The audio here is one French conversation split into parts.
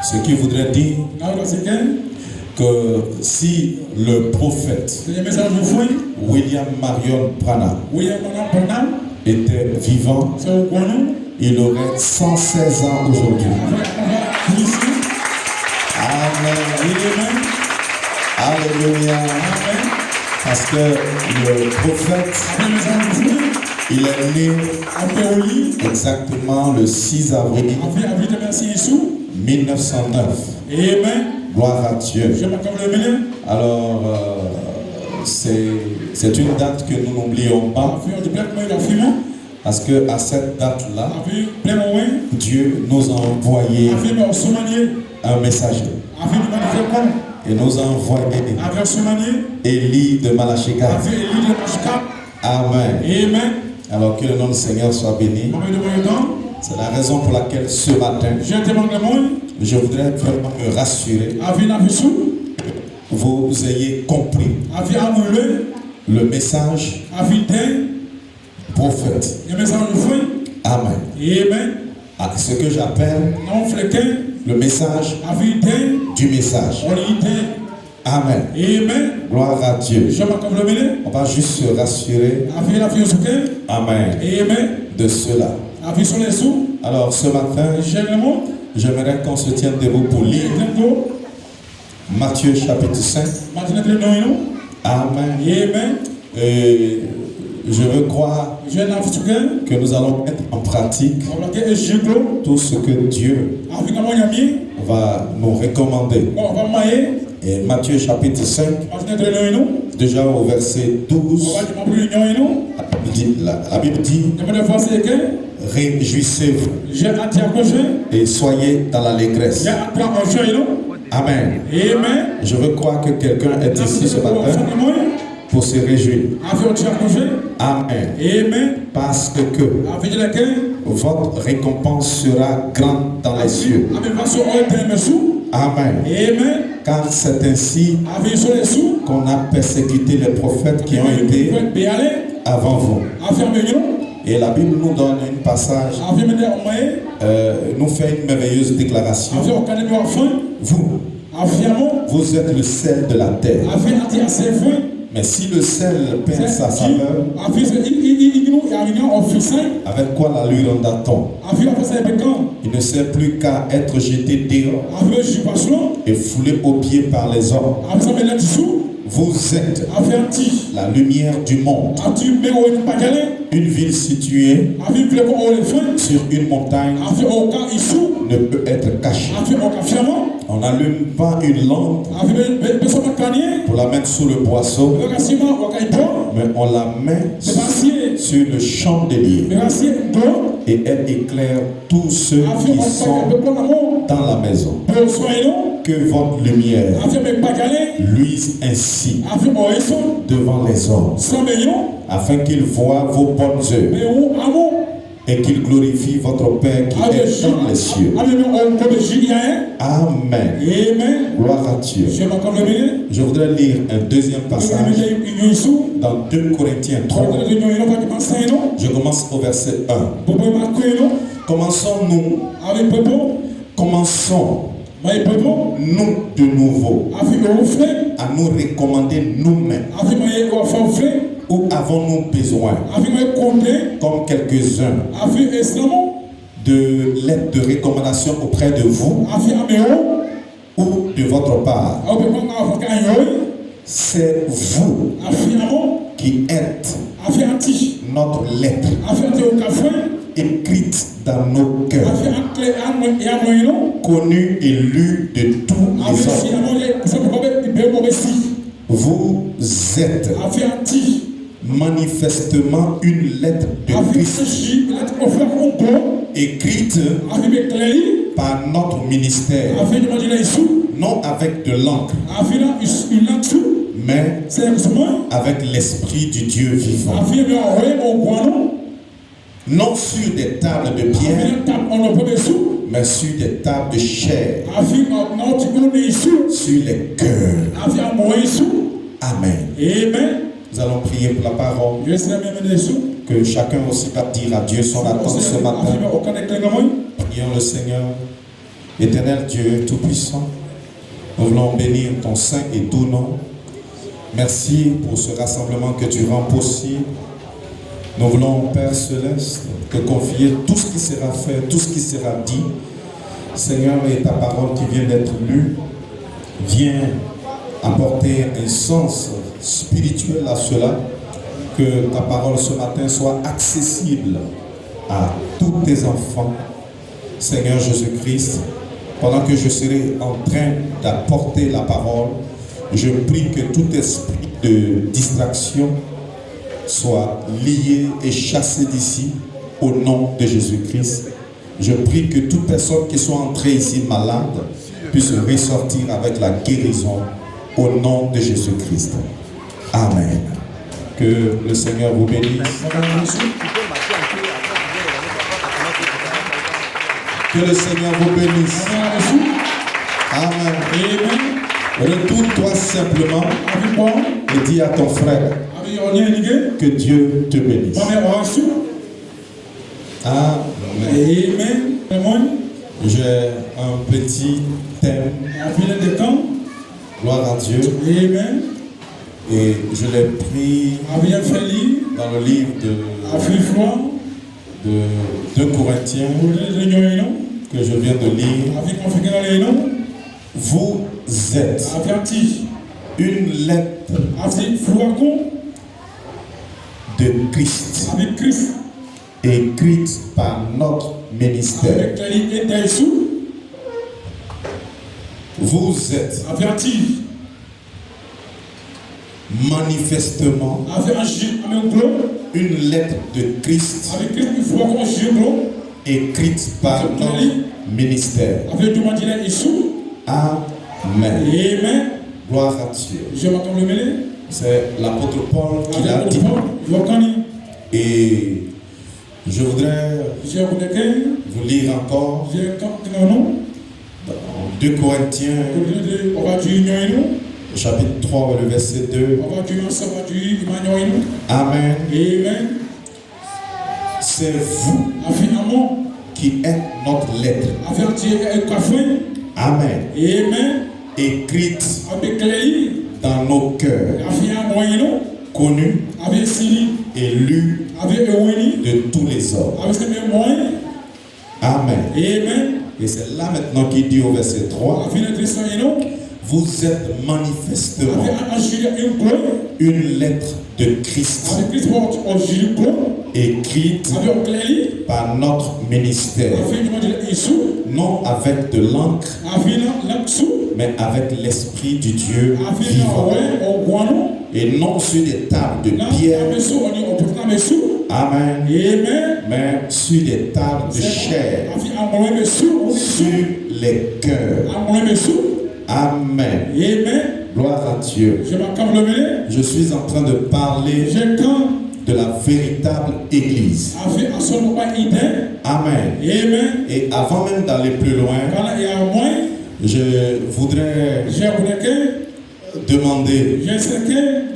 Ce qui voudrait dire que si le prophète William Marion Branham était vivant, il aurait 116 ans aujourd'hui. Amen. Alléluia. Parce que le prophète, il est né exactement le 6 avril 1909. Amen. Gloire à Dieu. Alors, c'est une date que nous n'oublions pas. Parce qu'à cette date-là, Dieu nous a envoyé un messager. Et nous a envoyé Élie de Malachiga. Amen. Alors que le nom du Seigneur soit béni. C'est la raison pour laquelle ce matin, je voudrais vraiment me rassurer. Vous ayez compris le message prophète. Amen. À ce que j'appelle le message du message. Amen. Gloire à Dieu. On va juste se rassurer. Amen. De cela. Alors ce matin, j'aimerais qu'on se tienne debout pour lire Matthieu chapitre 5. Amen. Et je veux croire que nous allons mettre en pratique tout ce que Dieu va nous recommander. Et Matthieu chapitre 5, déjà au verset 12, la Bible dit: réjouissez-vous et soyez dans l'allégresse. Amen. Je veux croire que quelqu'un est ici ce matin pour se réjouir. Amen. Parce que votre récompense sera grande dans les cieux. Amen. Car c'est ainsi qu'on a persécuté les prophètes qui ont été avant vous. Et la Bible nous donne un passage, nous fait une merveilleuse déclaration. Vous êtes le sel de la terre. Mais si le sel perd sa saveur, avec quoi la lui rendra-t-on? Il ne sert plus qu'à être jeté dehors et foulé aux pieds par les hommes. Vous êtes la lumière du monde. Une ville située sur une montagne ne peut être cachée. On n'allume pas une lampe pour la mettre sous le boisseau, mais on la met sur le chandelier et elle éclaire tous ceux qui sont dans la maison. Que votre lumière luise ainsi devant les hommes, afin qu'ils voient vos bonnes œuvres et qu'ils glorifient votre Père qui est dans les cieux. Amen. Gloire à Dieu. Je voudrais lire un deuxième passage dans 2 Corinthiens 3. Je commence au verset 1. Commençons nous de nouveau à nous recommander nous-mêmes. Où avons-nous besoin, comme quelques-uns, de lettres de recommandation auprès de vous ou de votre part? C'est vous qui êtes notre lettre écrite dans nos cœurs, connue et lue de tous les hommes. Vous êtes manifestement une lettre de Christ écrite par notre ministère, non avec de l'encre, mais avec l'esprit du Dieu vivant, non sur des tables de pierre, mais sur des tables de chair, sur les cœurs. Amen. Nous allons prier pour la parole. Que chacun aussi va dire à Dieu son attente ce matin. Prions le Seigneur. Éternel Dieu Tout-Puissant, nous voulons bénir ton saint et doux nom. Merci pour ce rassemblement que tu rends possible. Nous voulons, Père Céleste, te confier tout ce qui sera fait, tout ce qui sera dit. Seigneur, et ta parole qui vient d'être lue, vient apporter un sens spirituel à cela, que ta parole ce matin soit accessible à tous tes enfants. Seigneur Jésus-Christ, pendant que je serai en train d'apporter la parole, je prie que tout esprit de distraction soit lié et chassé d'ici au nom de Jésus-Christ. Je prie que toute personne qui soit entrée ici malade puisse ressortir avec la guérison au nom de Jésus-Christ. Amen. Que le Seigneur vous bénisse. Que le Seigneur vous bénisse. Amen. Retourne-toi simplement et dis à ton frère que Dieu te bénisse. Amen. J'ai un petit thème. Gloire à Dieu. Amen. Et je l'ai pris dans le livre de 2 Corinthiens que je viens de lire. Vous êtes une lettre de Christ écrite par notre ministère. Vous êtes manifestement une lettre de Christ écrite par notre ministère. Amen. Gloire à Dieu. C'est l'apôtre Paul qui l'a dit. Et je voudrais vous lire encore dans 2 Corinthiens chapitre 3, le verset 2. Amen. C'est vous qui êtes notre lettre. Amen. Écrite dans nos cœurs, connue et lue de tous les hommes. Amen. Et c'est là maintenant qu'il dit au verset 3, vous êtes manifestement une lettre de Christ écrite par notre ministère, non avec de l'encre, mais avec l'Esprit du Dieu vivant, et non sur des tables de pierre, amen, mais sur des tables de chair, sur les cœurs. Amen. Gloire à Dieu. Je suis en train de parler de la véritable Église. Amen. Et avant même d'aller plus loin, je voudrais demander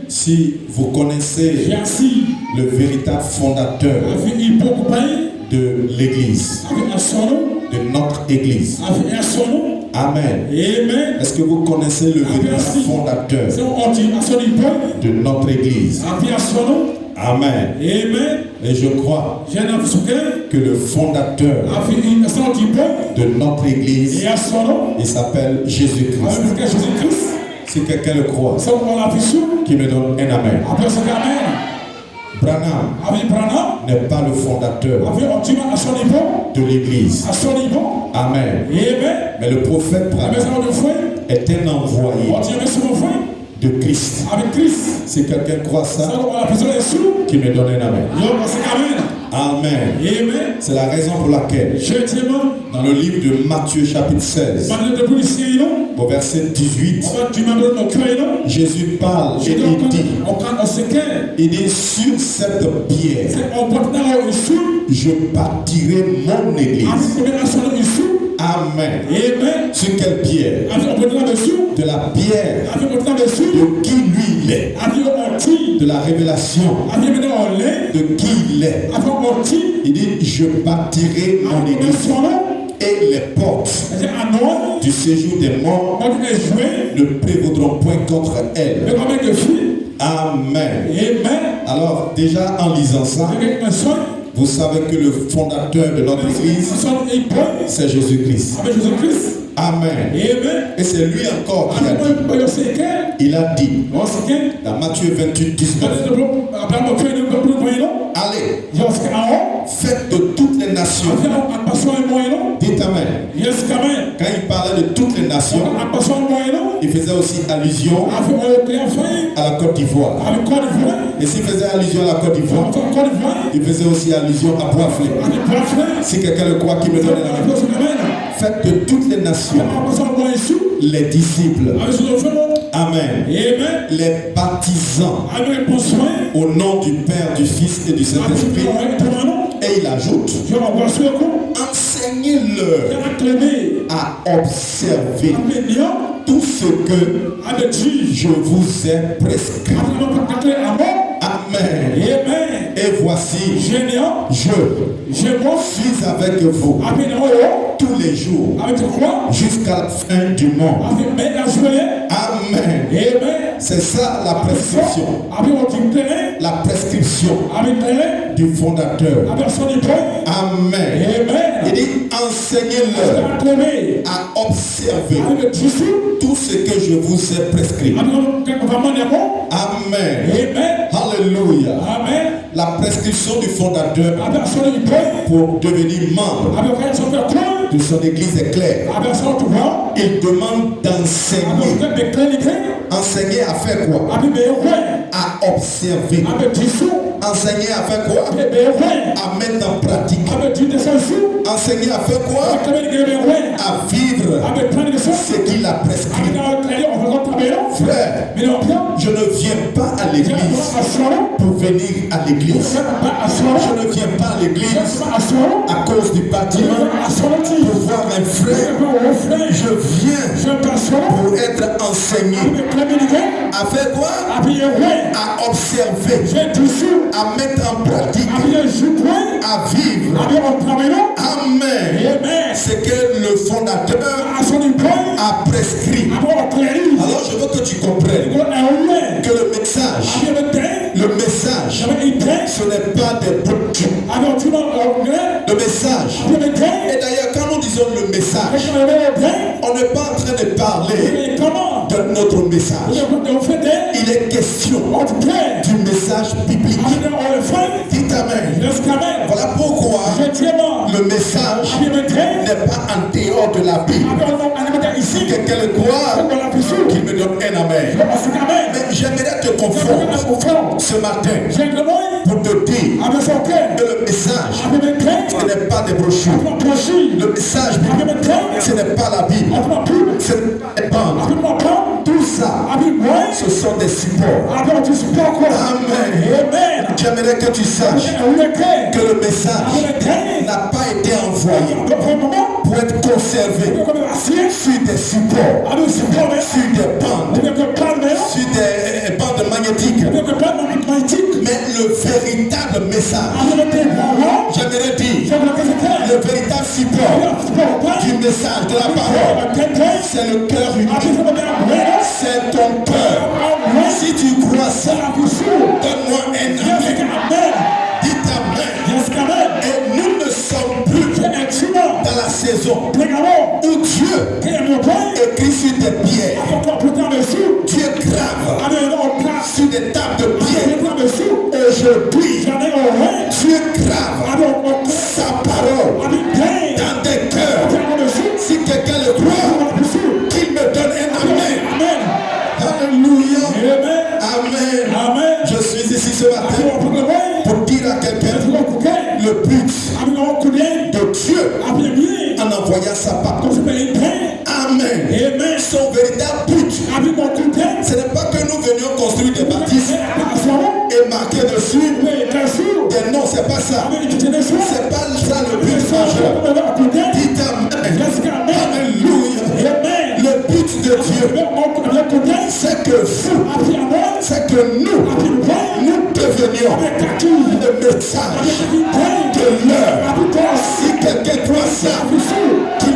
si vous connaissez le véritable fondateur de l'Église, de notre Église. Amen. Est-ce que vous connaissez le véritable fondateur de notre Église? Amen. Et je crois que le fondateur de notre Église, il s'appelle Jésus-Christ. Si quelqu'un le croit, qui me donne un amen. Branham n'est pas le fondateur de l'Église. Amen. Mais le prophète Branham est un envoyé de Christ. Si quelqu'un croit ça, qui me donne un amen. Amen. C'est la raison pour laquelle, dans le livre de Matthieu chapitre 16, au verset 18, Jésus parle et il dit sur cette pierre, je bâtirai mon église. Amen. Sur quelle pierre? De la pierre de qui lui il est. De la révélation de qui il est. Il dit, je bâtirai mon église et les portes du séjour des morts ne prévaudront point contre elle. Amen. Alors, déjà en lisant ça, vous savez que le fondateur de notre église, c'est Jésus-Christ. Amen. Et c'est lui encore qui a dit. Il a dit dans Matthieu 28, 19. Allez, faites de toutes les nations. Dites Amen. Quand il parlait de toutes les nations, il faisait aussi allusion à la Côte d'Ivoire. Et s'il faisait allusion à la Côte d'Ivoire, il faisait aussi allusion à Boisflé. Si quelqu'un le croit, qui me donne la réponse. Faites de toutes les nations les disciples. Amen. Les baptisants au nom du Père, du Fils et du Saint-Esprit. Et il ajoute, enseignez-leur à observer tout ce que je vous ai prescrit. Amen. Et voici, je suis avec vous tous les jours jusqu'à la fin du monde. Amen. C'est ça la prescription. La prescription du fondateur. Amen. Il dit enseignez-leur à observer tout ce que je vous ai prescrit. Amen. Alléluia. La prescription du fondateur pour devenir membre de son église est claire. Il demande d'enseigner. Enseigner à faire quoi? À observer. Enseigner à faire quoi? À mettre en pratique. Enseigner à faire quoi? À vivre ce qu'il a prescrit. Frère, je ne viens pas à l'église pour venir à l'église. Je ne viens pas à l'église à cause du bâtiment pour voir un frère. Je viens pour être enseigné. À faire quoi? À observer, à mettre en pratique, à vivre. Amen. C'est que le fondateur a prescrit. Alors je veux que tu comprennes que le message, ce n'est pas des brochures. Le message. Et d'ailleurs, quand nous disons le message, on n'est pas en train de parler de notre message. Il est question du message biblique. Dites Amen. Voilà pourquoi le message n'est pas en dehors de la Bible. Si quelqu'un le croit, qu'il me donne un Amen. Mais j'aimerais te confondre ce matin pour te dire que le message, ce n'est pas des brochures. Le message, ce n'est pas la Bible. Ce n'est pas les bandes. Tout ça, ce sont des supports. Amen. J'aimerais que tu saches que le message n'a pas été envoyé pour être conservé sur des supports, sur des bandes, sur des bandes magnétiques. Mais le véritable message, j'aimerais dire, le véritable support du message de la parole, c'est le cœur humain. C'est ton cœur. Si tu crois ça, donne-moi un amen. Dites amen. Et nous ne sommes plus dans la saison où Dieu écrit sur des pierres. Dieu grave sur des tables de pierre. Aujourd'hui, Dieu grave sa parole dans des cœurs. Si quelqu'un le croit, qu'il me donne un amen. Alléluia. Amen. Je suis ici ce matin pour dire à quelqu'un le but de Dieu en envoyant sa parole. Amen. Son véritable but, ce n'est pas que nous venions construire des bâtisses et marquer dessus des noms, c'est pas ça. C'est pas ça le but majeur. Dites amen. Alléluia. Le but de Dieu, c'est que vous, c'est que nous devenions le message de l'heure. Si quelqu'un croit ça,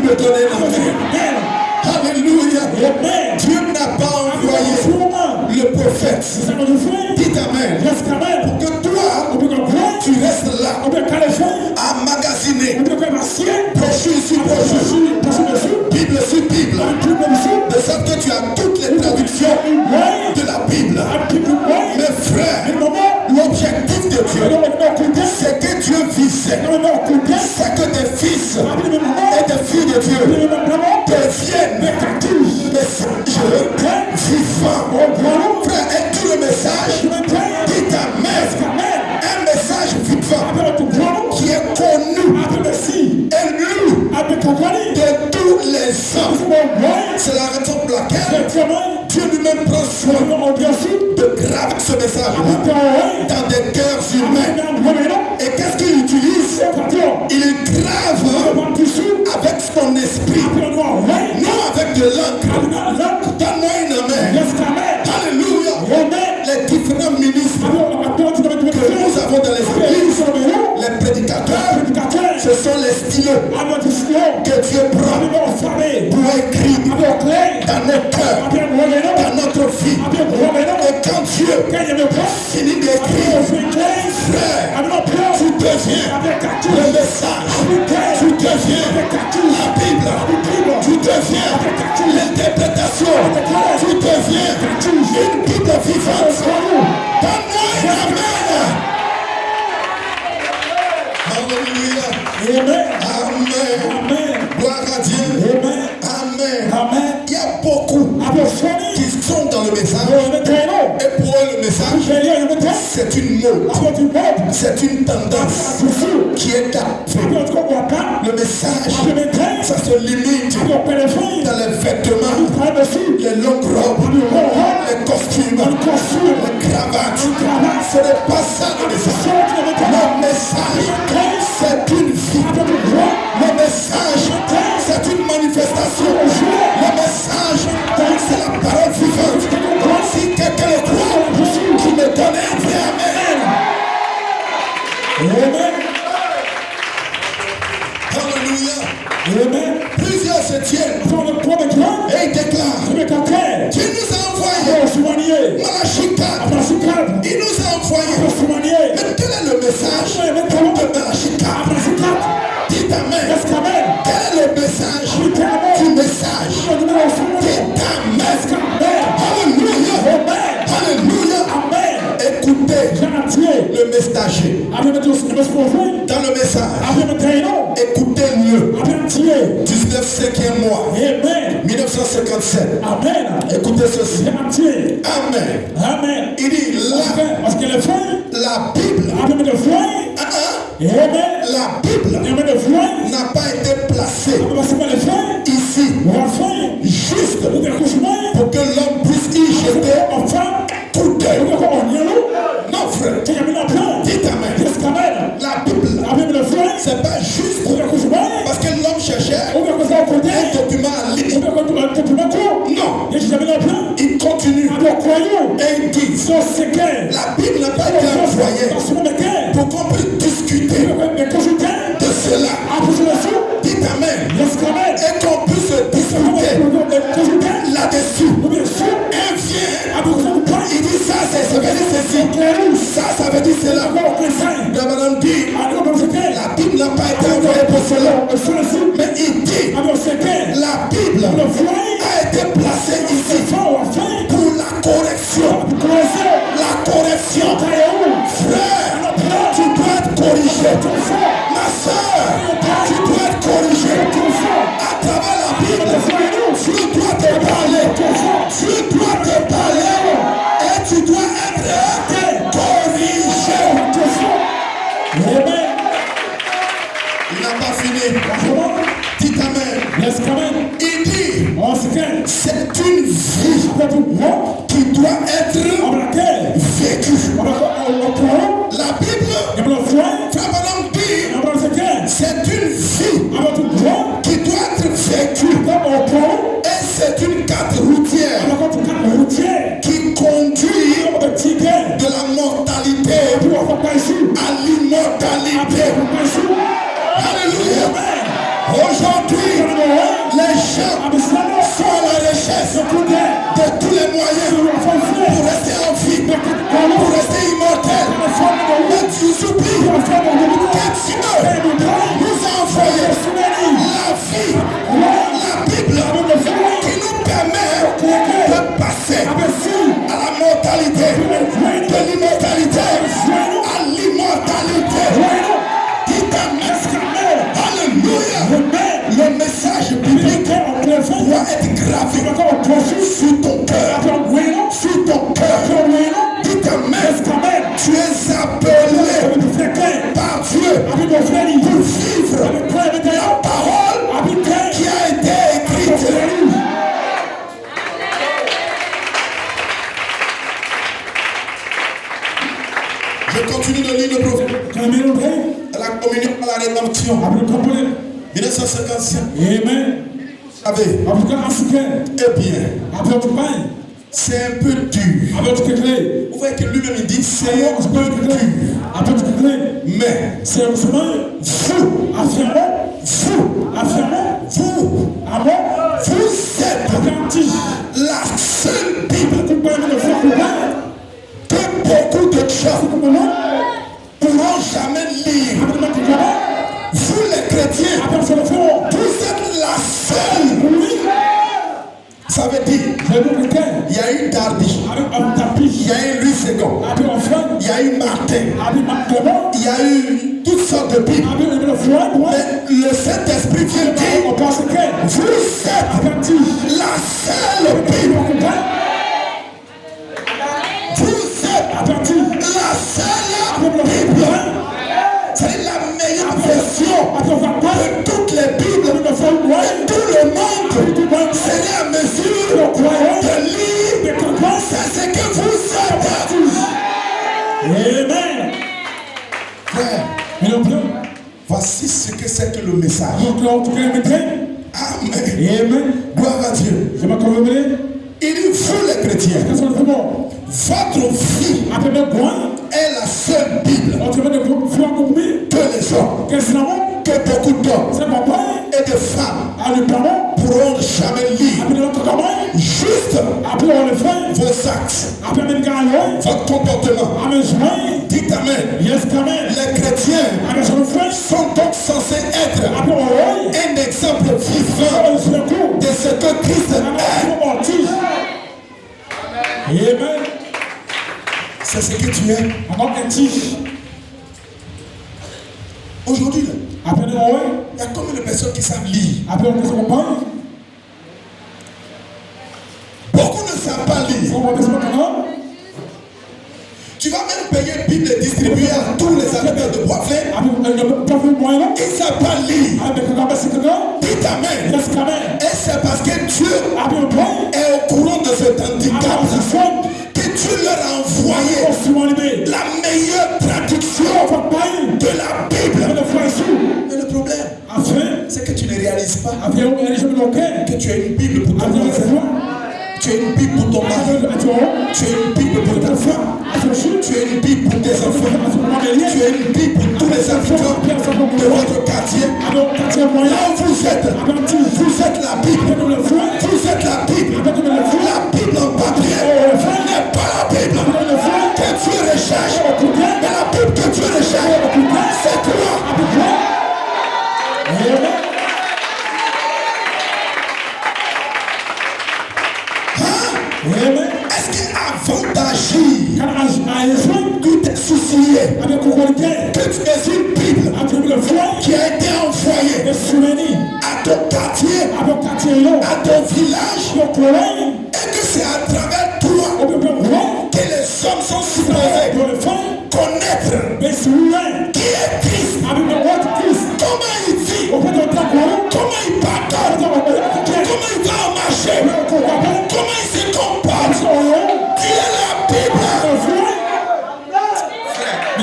peux donner l'amen. Alléluia. Dieu n'a pas envoyé le prophète. Dites amen. Pour que toi, tu restes là, à magasiner, brochure sur brochure, Bible sur Bible, de sorte que tu as toutes les traductions de la Bible. Mes frères, l'objectif de Dieu, c'est que Dieu visait, c'est que des fils et des filles de Dieu deviennent messagers vivants. Frère, et tout le message, dites amen. Un message vivant qui est connu et lu de tous les hommes. C'est la raison pour laquelle Dieu lui-même prend soin de graver ce message-là dans des cœurs humains. Et qu'est-ce qu'il utilise? Il grave avec son esprit, non avec de l'encre. Donne-moi une amen. Alléluia. Les différents ministres que nous avons dans l'esprit, les prédicateurs, ce sont les stylos que Dieu prend pour écrire dans nos cœurs, dans notre vie. Et quand Dieu finit d'écrire, frère, tu deviens le message, tu deviens la Bible, tu deviens l'interprétation, tu deviens une Bible vivante. Donne-moi une amen. Alléluia. Amen. Amen. Gloire à Dieu. Amen. Amen. Il y a beaucoup qui sont dans le message. Et pour eux, le message, c'est une mode. C'est une tendance qui est active. Le message, ça se limite dans les vêtements, les longues robes, les costumes, les cravates. Ce n'est pas ça le message. Le message, c'est une vie. Le message, c'est une manifestation. Le message, c'est la parole vivante. Si quelqu'un le croit, qui me donne un vrai amen. Amen. Alléluia. Amen. Plusieurs se tiennent et ils déclarent: Dieu nous a envoyé Malachi 4. Il nous a envoyé. Mais quel est le message de Malachi 4? Dites amen. Quel est le message du message? Dites amen. Alléluia. Alléluia. Écoutez le messager. Dans le message, écoutez-le. 19e mois, 1957. Écoutez ceci. Amen. Il dit là, la Bible, la Bible n'a pas été placée ici juste pour que l'homme puisse y jeter tout d'œil. Non, frère. Dites amen. La Bible, c'est pas juste parce que l'homme cherchait un document à lire. Non. Il continue et il dit: la Bible n'a pas été envoyée pour qu'on puisse discuter de cela. Dites amen. Et qu'on puisse discuter là-dessus. Un vient, il dit ça, ça veut dire ceci. Ça veut dire cela. Le madame dit: la Bible n'a pas été envoyée pour cela. Mais il dit: la Bible a été placée ici pour la correction. La correction. Frère, tu dois être corrigé. Ma soeur, tu dois être corrigé. À travers la Bible, tu dois te parler. Tu dois te parler. Et tu dois être corrigé. Il n'a pas fini. Dites amen. Il dit: c'est une vie qui doit être vécue. La Bible, Frère dit: c'est une vie qui doit être vécue. Et c'est une carte routière la rédemption. 1955. Amen. Eh bien, c'est un peu dur. Vous voyez que lui-même il dit c'est un peu dur. Mais vous êtes la seule Bible que beaucoup de gens pourront jamais lire. Vous les chrétiens, vous êtes la seule. Ça veut dire, il y a une Darby, il y a une Louis II, il y a une Martin, il y a eu toutes sortes de Bibles. Mais le Saint-Esprit vient dire, vous êtes la seule Bible. Vous êtes la seule Bible. C'est la meilleure version de toutes les Bibles de tout le monde. C'est la mesure de lire. C'est ce que vous êtes. Amen. Frère, voici ce que c'est que le message. Amen. Gloire à Dieu. Il dit, vous les chrétiens, votre vie est la seule Bible que les hommes, que beaucoup d'hommes et de femmes pourront jamais lire. Juste vos actes, votre comportement. Dites Amen. Les chrétiens sont donc censés être un exemple vivant de ce que Christ est. Amen. C'est ce que tu es. Aujourd'hui, il y a combien de personnes qui savent lire? Beaucoup ne savent pas lire. Tu vas même payer une Bible distribuée à tous les habitants de Boisflé. Ils ne savent pas lire. Dites Amen. Et c'est parce que Dieu est au courant de cet handicap que Dieu leur a envoyé la meilleure traduction de la Bible. Mais le problème, c'est que tu ne réalises pas que tu as une Bible pour ton voisin. Tu as une Bible pour ton mari. Tu as une Bible pour ta femme. Tu as une Bible pour tes enfants. Tu as une Bible pour tous les habitants de votre quartier. Là où vous êtes la Bible. Vous êtes la Bible. La Bible en papier n'est pas la Bible que Dieu recherche. Mais la Bible que Dieu recherche, c'est toi. Est-ce qu'avant d'agir, tu t'es soucié que tu aies une Bible qui a été envoyée à ton quartier, à ton village, et que c'est à travers toi que les hommes sont supposés connaître qui est Christ, comment il vit, comment il pardonne, comment il va en marché, comment il se comporte. Qui est la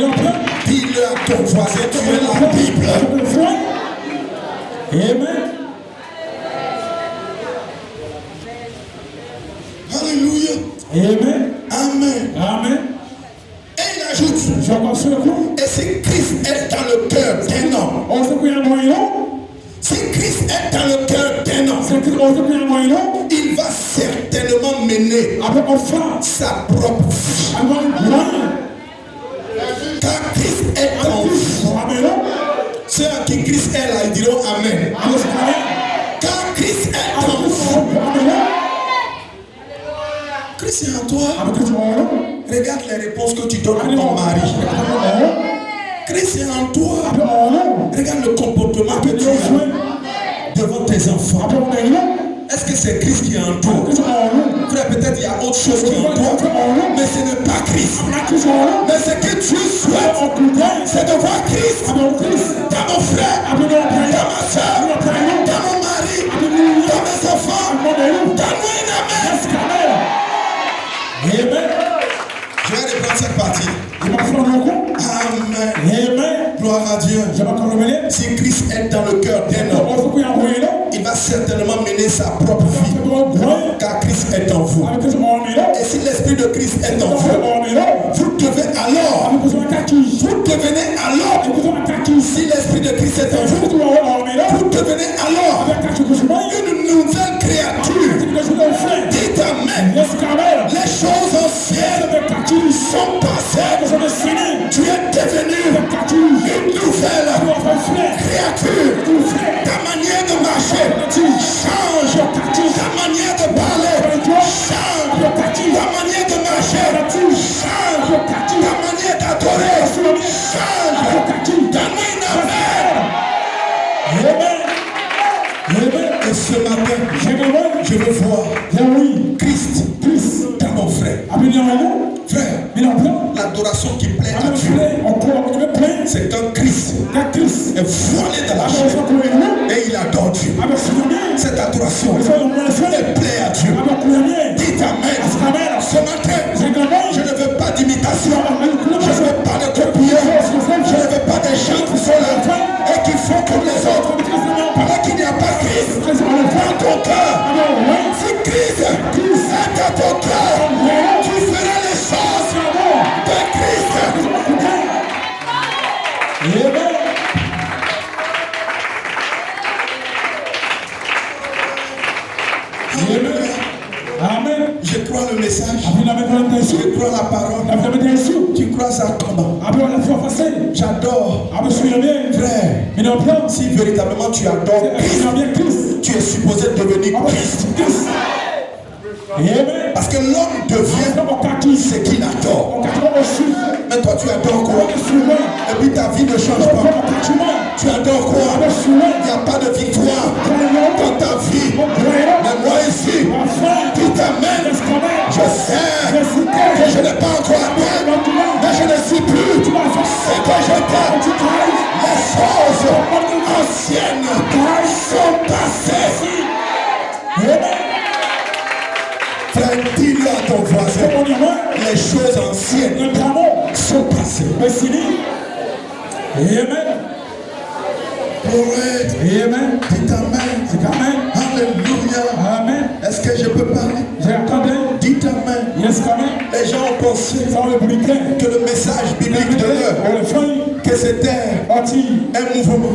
Bible? Dis-le à ton voisin, tu es la Bible. Amen. Alléluia. Amen. Amen. Amen. Et il ajoute, et si Christ est dans le cœur d'un homme, si Christ est dans le cœur d'un homme, il va certainement mener sa propre vie. Car Christ est en vous. Ceux à qui Christ est là, ils diront Amen. Car Christ est en vous. Christ est en toi. Regarde les réponses que tu donnes à ton mari. Christ est en toi. Regarde le comportement que tu as devant tes enfants. Est-ce que c'est Christ qui est en toi? Frère, peut-être il y a autre chose qui est en toi, mais ce n'est pas Christ. Mais ce que tu souhaites, c'est de voir Christ dans mon frère, dans ma soeur, dans mon mari, dans mes enfants. Donne-moi une Amen. Amen. Je vais reprendre cette partie. Amen. Gloire à Dieu. Mélisien, si Christ est dans le cœur d'un homme, il va certainement mener sa propre vie, car Christ est en vous. Et si l'Esprit de Christ est en vous, vous devez alors, vous devenez alors, si l'Esprit de Christ est en vous, vous devenez alors une nouvelle créature. Dites Amen. Les choses anciennes sont passées. Tu es devenu une nouvelle créature. Ta manière de marcher change. Ta manière de parler change. Ta manière de marcher change. Ta manière d'adorer change. Donne-moi une Amen. Et ce matin, je veux voir Christ dans mon frère. Frère, l'adoration qui plaît à Dieu, c'est quand Christ est voilé dans la chair et il adore Dieu. Cette adoration, elle plaît à Dieu. Dites Amen. Ce matin, je ne veux pas d'imitation, je ne veux pas de copier, je ne veux pas des gens qui sont là et qui font comme les autres. Pendant qu'il n'y a pas Christ dans ton cœur, si Christ est dans ton cœur, tu feras les choses de Christ. Amen. Je crois le message. Je crois la parole. Tu crois ça comment? J'adore. Frère, si véritablement tu adores Christ, tu es supposé devenir Christ. Parce que l'homme devient ce qu'il adore. Mais toi tu adores quoi? Et puis ta vie ne change pas. Tu adores quoi? Il n'y a pas de victoire dans ta vie. Mais moi ici, dites Amen. Je sais que je n'ai pas encore atteint, mais je ne suis plus ce que j'étais. Les choses anciennes sont passées. Frère, dis-le à ton voisin, les choses anciennes sont passées. Amen. Amen. Dites Amen. Alléluia. Amen. Est-ce que je peux parler? Dites Amen. Les gens ont pensé que le message biblique de l'heure, que c'était un mouvement,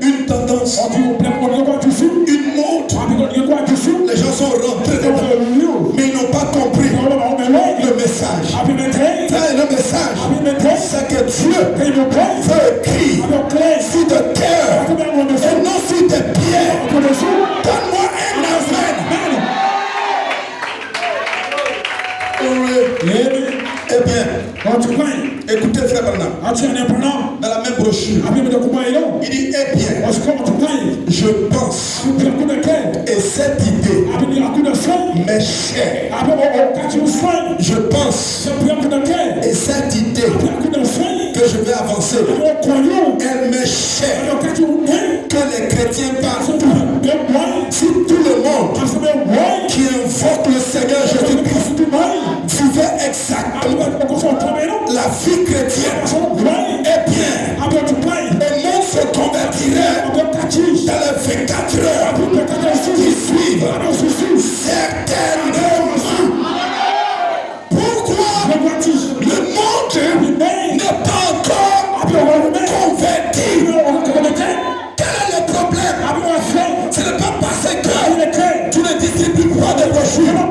une tendance, une mode. Les gens sont rentrés dedans, mais ils n'ont pas compris le message. Le message, c'est que Dieu veut écrire sur de terre et non sur des pierres. Donne-moi un Amen. Eh bien, écoutez frère Branham, dans la même brochure, il dit eh bien, je pense, et cette idée m'est chère. Je pense, et cette idée que je vais avancer, elle m'est chère. Que les chrétiens partent, si tout le monde qui invoque le Seigneur Jésus-Christ vivait exactement la vie chrétienne, eh bien, le monde se convertirait dans les 24 heures qui suivent. Certainement. Pourquoi le monde n'est pas encore converti? Quel est le problème? Ce n'est pas parce que tu ne distribues pas de brochures.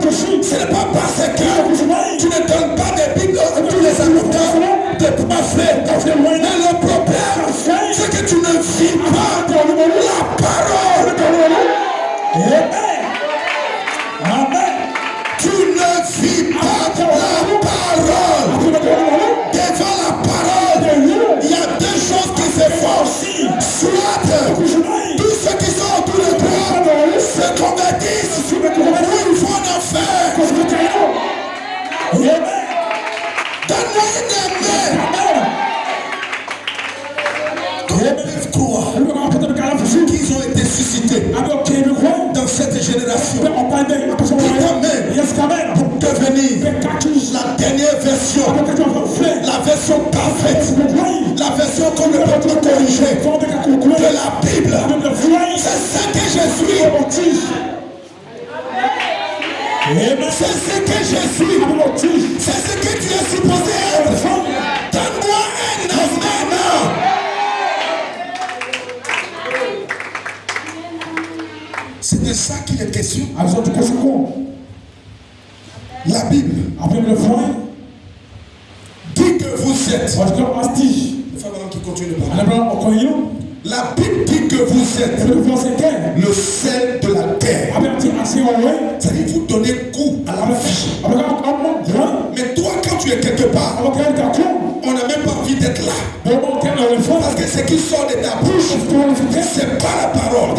Ce n'est pas parce que tu ne donnes pas de Bible à tous les avocats de pamphlets. Mais le problème, c'est que tu ne vis pas la parole. Amen. Tu ne vis pas la parole. Devant la parole, il y a deux choses qui se font. Soit tous ceux qui sont autour de toi se convertissent ou ils vont en enfer. Donne-moi une Amen. Ils croient qu'ils ont été suscités dans cette génération. Amen. Pour devenir la dernière version, la version parfaite, la version qu'on ne peut pas corriger de la Bible. C'est ce que je suis. C'est ce que je suis. C'est ce que tu es supposé être. Donne-moi un amen. C'est de ça qu'il est question. La Bible dit que vous êtes. Qui continue de parler. La Bible dit que vous êtes le sel de la terre. C'est-à-dire vous donnez goût à la vie. Mais toi, quand tu es quelque part, on n'a même pas envie d'être là. Parce que ce qui sort de ta bouche, c'est pas la parole.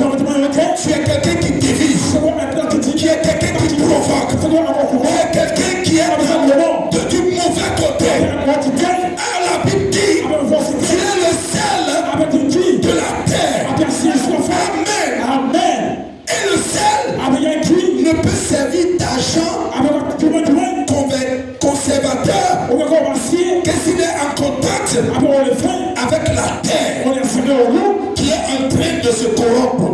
Tu es quelqu'un qui divise. Tu es quelqu'un qui provoque. Tu es quelqu'un qui est du mauvais côté. La Bible dit, tu es le sel de la terre. Amen. Et le sel ne peut servir d'agent conservateur que s'il est en contact avec la terre qui est en train de se corrompre.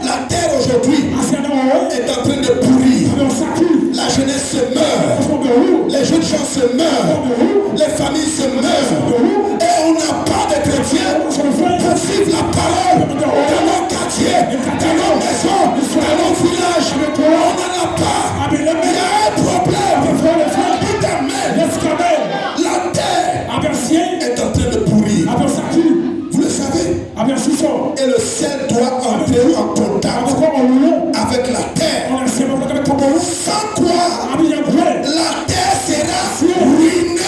La terre aujourd'hui est en train de pourrir. La jeunesse se meurt. Les jeunes gens se meurent. Les familles se meurent. Et on n'a pas de chrétiens pour vivre la parole dans nos quartiers, dans nos maisons, dans nos villages. On n'en a pas. Il y a un problème. La terre est en train de pourrir. Vous le savez. Et le sel doit entrer en contact avec la terre. Sans quoi la terre sera ruinée.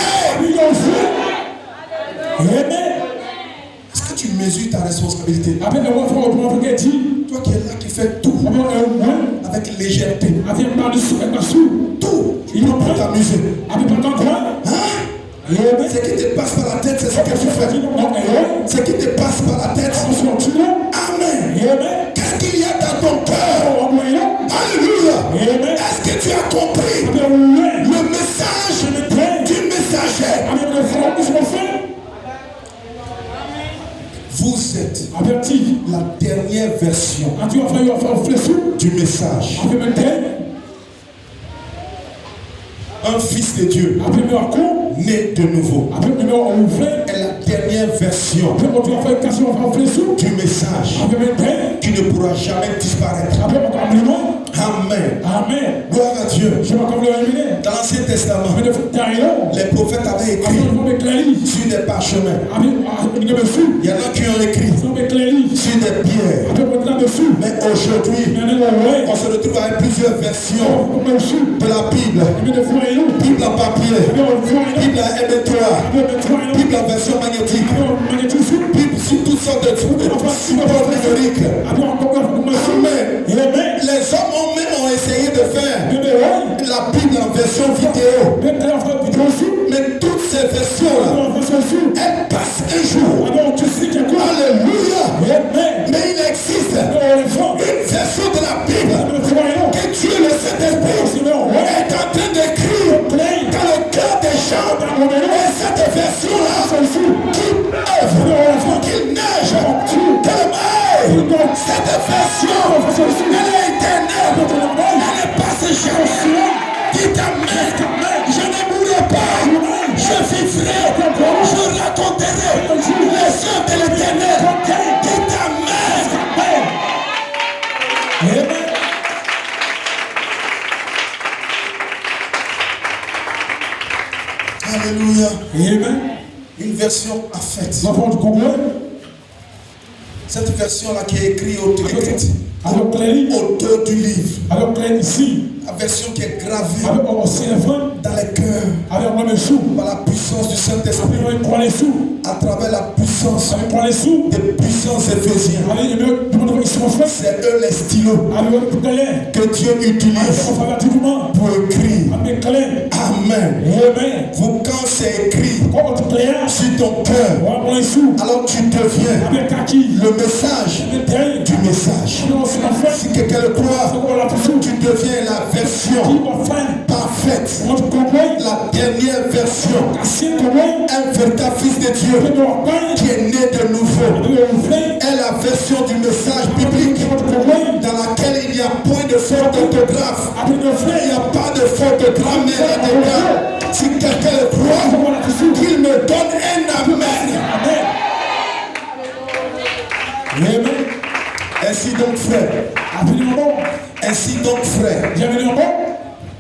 Est-ce que tu mesures ta responsabilité? Toi qui es là, qui fais tout avec légèreté. Tout. Tu peux pas t'amuser. Ce qui te passe par la tête, c'est ce que tu fais. Ce qui te passe par la tête. Amen. Qu'est-ce qu'il y a dans ton cœur? Alléluia. Est-ce que tu as compris le message du messager? Vous êtes la dernière version du message. Un fils de Dieu né de nouveau est la dernière version du message qui ne pourra jamais disparaître. Amen. Gloire à Dieu. Dans l'Ancien Testament, les prophètes avaient écrit sur des parchemins. Il y en a qui ont écrit sur des pierres. Mais aujourd'hui, on se retrouve avec plusieurs versions de la Bible. Bible en papier, Bible en MP3, Bible en version magnétique, Bible sur toutes sortes de supports numériques. Les hommes ont essayé de faire la Bible en version vidéo. Mais toutes ces versions-là, elles passent un jour. Alléluia. Mais il existe une version de la Bible que Dieu, le Saint-Esprit, est en train d'écrire dans le cœur des gens. Et cette version-là, qui œuvre, qu'il neige, cette version, elle est éternelle, elle est passagère. Dites Amen. Je ne mourrai pas, je vivrai, je raconterai les œuvres de l'Éternel. Dites Amen. Alléluia. Une version à fait. Cette version-là qui est écrite auteur du livre. La version qui est gravée dans les cœurs par la puissance du Saint-Esprit, à travers la puissance des puissances éphésiens. C'est eux les stylos que Dieu utilise pour écrire. Amen. Quand c'est écrit sur ton cœur, alors tu deviens le message du message. Si quelqu'un le croit, tu deviens la version parfaite, la dernière version, un véritable fils de Dieu qui est né de nouveau, est la version du message biblique dans laquelle il n'y a point de faute d'orthographe, il n'y a pas de faute de grammaire là-dedans. Si quelqu'un le croit, qu'il me donne un amen. Amen. Ainsi donc, frère,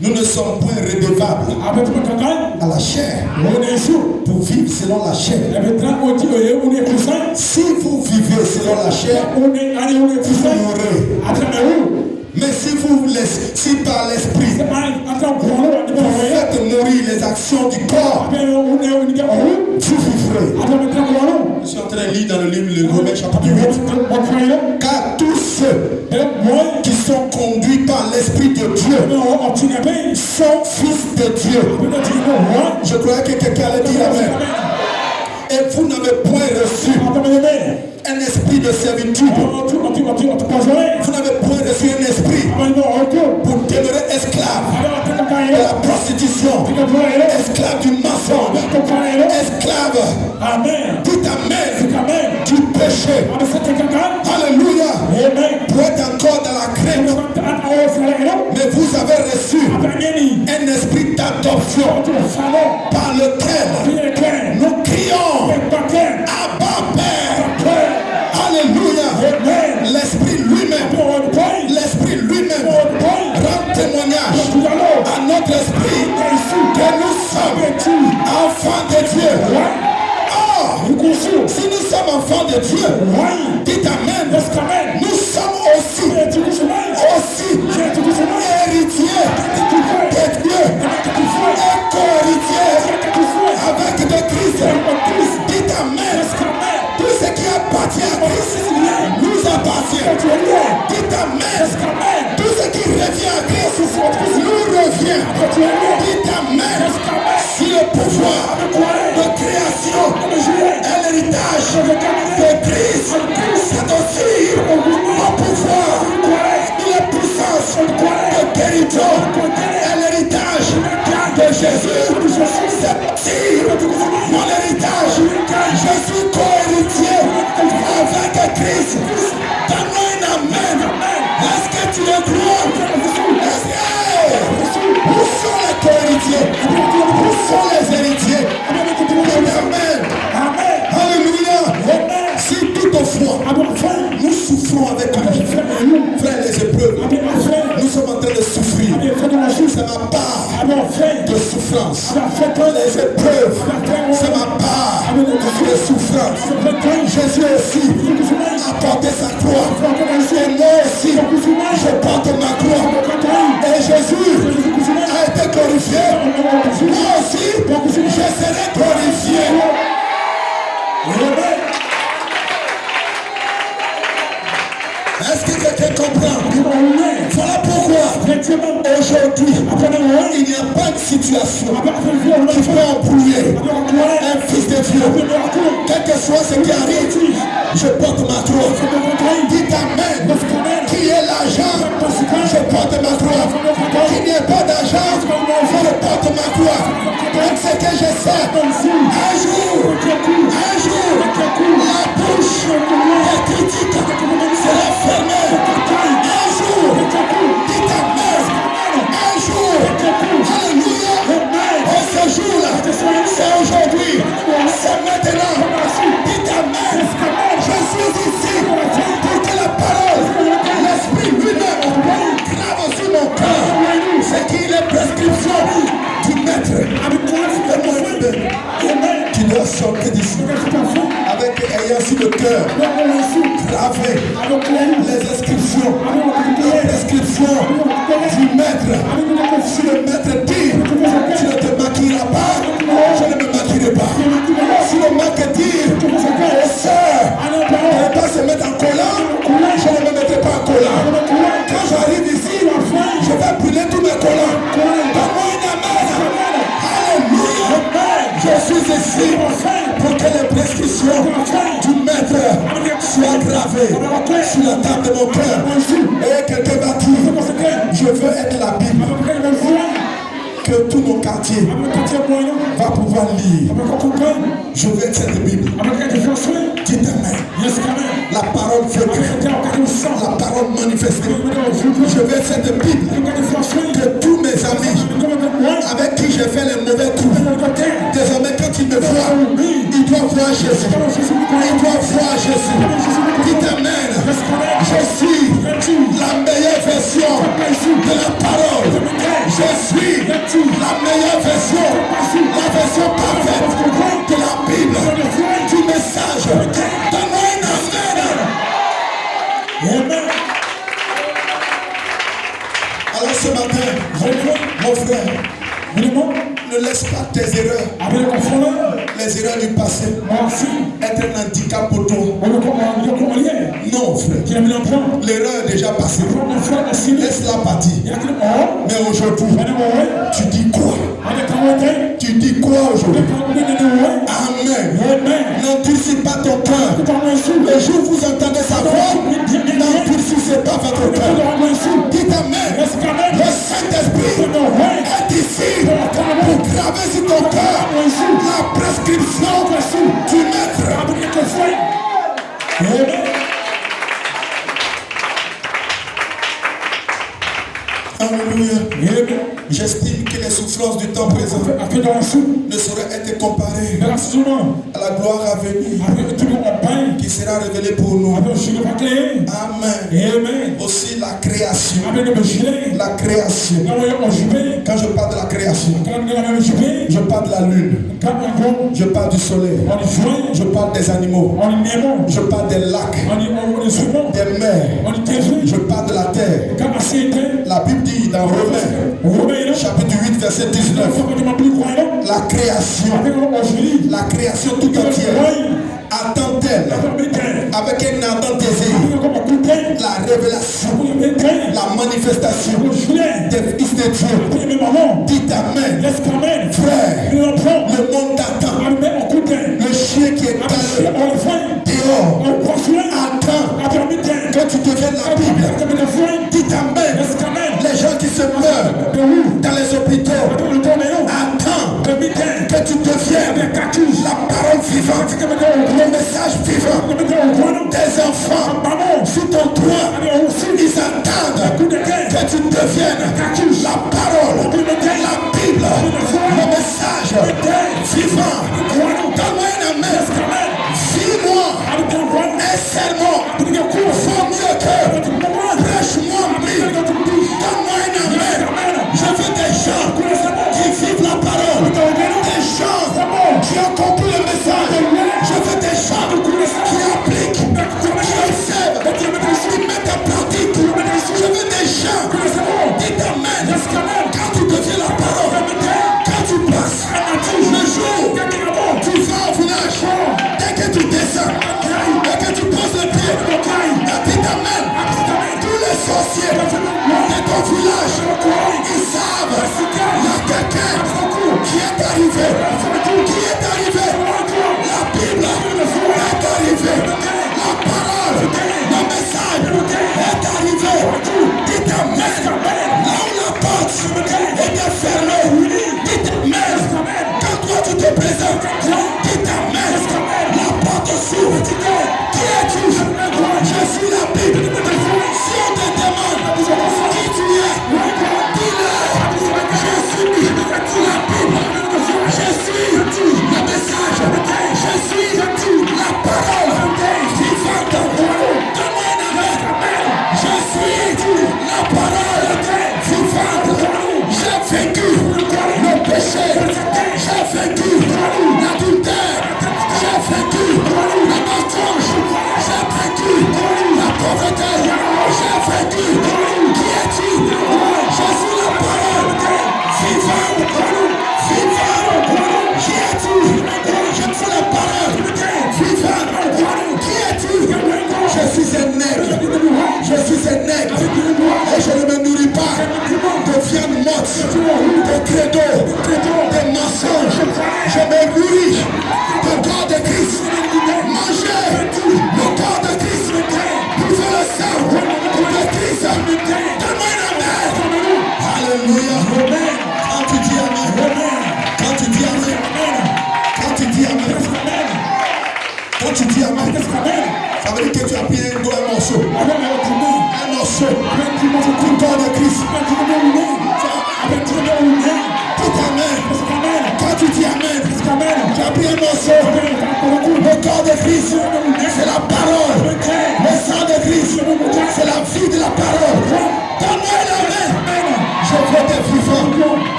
nous ne sommes point redevables à la chair pour vivre selon la chair. Si vous vivez selon la chair, vous mourrez. Mais si par l'esprit vous faites mourir les actions du corps, vous vivrez. Je suis en train de lire dans le livre Le Romains chapitre 8. Car tous ceux qui sont conduits par l'Esprit de Dieu sont fils de Dieu. Je croyais que quelqu'un allait dire amen. Et vous n'avez point reçu un esprit de servitude. Vous n'avez point reçu un esprit pour demeurer esclave de la prostitution, esclave du mensonge, esclave, dites amen, du péché. Alléluia. Pour être encore dans la crainte. Mais vous avez reçu un esprit d'adoption par lequel nous crions Abba Père. Alléluia. L'esprit lui-même rend témoignage à notre esprit que nous sommes enfants de Dieu. Si nous sommes enfants de Dieu, dites amen. Nous sommes aussi héritiers de Dieu et co-héritiers avec de Christ. Dites amen. Tout ce qui appartient à Christ nous appartient. Dites amen. Tout ce qui revient à Christ nous revient. Dites amen. Si le pouvoir de création est l'héritage de Christ, c'est aussi le pouvoir et la puissance de guérison est l'héritage de Jésus. C'est aussi mon héritage. Je suis co-héritier avec Christ. Donne-moi un amen. Est-ce que tu le crois? Où sont les co-héritiers? Où sont les héritiers? Amen. Alléluia. Si toutefois nous souffrons avec lui, frère, les épreuves, nous sommes en train de souffrir. C'est ma part de souffrance. Les épreuves, c'est ma part de souffrance. Jésus aussi a porté sa croix. Et moi aussi, je porte ma croix. Et Jésus a été glorifié. Moi aussi, je serai glorifié. Est-ce que quelqu'un comprend? Voilà pourquoi aujourd'hui il n'y a pas de situation qui peut embrouiller un fils de Dieu. Quel que soit ce qui arrive, je porte ma croix. Dites amen. Qui est l'argent? Je porte ma croix. Qui n'est pas d'argent? Je porte ma croix. Donc ce que je sais, un jour, la bouche des critiques sera fermée. Un jour, dites amen. Un jour, alléluia. Et ce jour-là, c'est aujourd'hui, c'est maintenant. Dites amen. Je suis ici pour que la parole, l'esprit lui-même, grave sur mon cœur. C'est qu'il est présent. Je veux être la Bible que tout mon quartier va pouvoir lire. Je veux être cette Bible. Dites Amen. La parole vécue, la parole manifestée. Je veux être cette Bible que tous mes amis avec qui j'ai fait les mauvais coups, désormais quand ils me voient, ils doivent voir Jésus. Ils doivent voir Jésus. Dites Amen. Je suis la meilleure version de la parole. Je suis la meilleure version, la version parfaite de la Bible, du message. Donne-moi un amen. Alors ce matin, mon frère, ne laisse pas tes erreurs, les erreurs du passé, être un handicap pour toi. Non, frère. L'erreur est déjà passée. Laisse-la partir. Mais aujourd'hui, tu dis quoi? Tu dis quoi aujourd'hui? Amen. N'endurcis pas ton cœur. Le jour où vous entendez sa voix, n'endurcissez pas votre cœur. Dites Amen. Le Saint-Esprit est ici pour graver sur ton cœur la prescription du maître. Alléluia. J'estime que les souffrances du temps présent ne sauraient être comparées à la gloire à venir qui sera révélée pour nous. Amen. Aussi la création. La création. Quand je parle de la création, je parle de la lune. Je parle du soleil. Je parle des animaux. Je parle des lacs, des mers. Je parle de la terre. La Bible dit dans Romains, chapitre 8, verset 19, la création tout entière attend-elle avec un ardent désir la révélation, la manifestation des fils de Dieu. Dites Amen. Frère, le monde attend. Le chien qui est allé dehors attend que tu deviennes la Bible. Dites Amen. Les gens qui se meurent dans les hôpitaux attendent que tu deviennes la parole vivante, le message vivant. Des enfants sous ton toit, ils attendent que tu deviennes la parole, la Bible, le message vivant. Donne-moi un amen. Vis-moi un serment. Faut mieux que prêche-moi Bible. Donne-moi un amen. Je veux des gens qui vivent la parole, des gens qui ont compris le message. Je veux des gens qui appliquent, qui observent, qui mettent en pratique. Je veux des gens. Dites Amen. Quand tu deviens la parole, quand tu passes le jour, tu vas au village, dès que tu descends, dès que tu poses le pied, dites Amen. Tous les sorciers de ton village, ils savent, il y a quelqu'un qui est arrivé. La Bible est arrivée. La parole, le message est arrivé. Dites Amen. Là où la porte était fermée, dites Amen. Quand toi tu te présentes, dites Amen. La porte s'ouvre. Qui es-tu? Je suis la Bible. Si on te demande qui tu es, dis-le. Je suis la Bible. Je suis le message. Je suis la parole vivante. Donne-moi un amen. Je suis la parole vivante. J'ai vaincu le péché. J'ai vaincu l'adultère. J'ai vaincu le mensonge. J'ai vaincu la pauvreté. J'ai vaincu. Qui es-tu? Je suis la parole vivante. Qui es-tu? Je suis la parole vivante. Qui es-tu? Je suis un nègre. Et je ne me nourris pas de viande morte, de credo, de mensonges. Je me nourris de corps de Christ. Mangez le corps de Christ. Buvez le sang de Christ. Donne-moi un amen.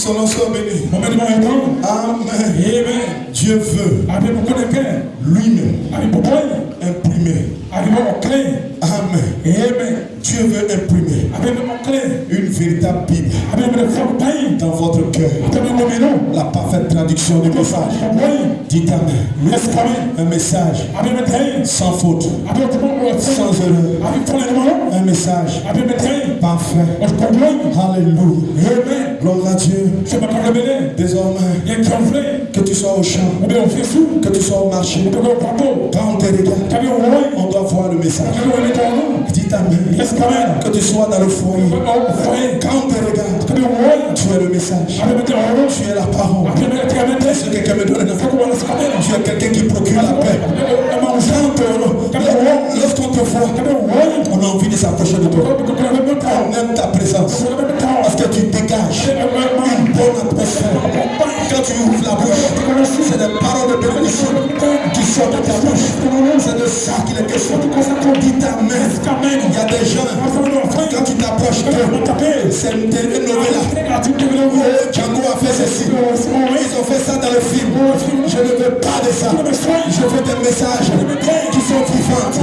Son nom soit béni. Amen. Dieu veut lui-même imprimer. Amen. Dieu veut imprimer une véritable Bible dans votre cœur. La parfaite traduction du message. Dites Amen. Un message sans faute, sans erreur. Un message parfait. Alléluia. Gloire à Dieu. Désormais, que tu sois au champ, que tu sois au marché, quand on te regarde, on doit voir le message. Dites Amen. Que tu sois dans le foyer, quand on te regarde, tu es le message. Tu es la parole. Est-ce que quelqu'un me donne un enfant? Tu es quelqu'un qui procure la paix. Lorsqu'on te voit, on a envie de s'approcher de toi. On aime ta présence. Parce que tu dégages une bonne atmosphère. Quand tu ouvres la bouche, c'est des paroles de bénédiction qui sortent de ta bouche. C'est de ça qu'il est question. Dites Amen. Il y a des gens, quand tu t'approches d'eux, c'est une telenovela. Django a fait ceci. Ils ont fait ça dans le film. Je ne veux pas de ça. Je veux des messages qui sont vivantes.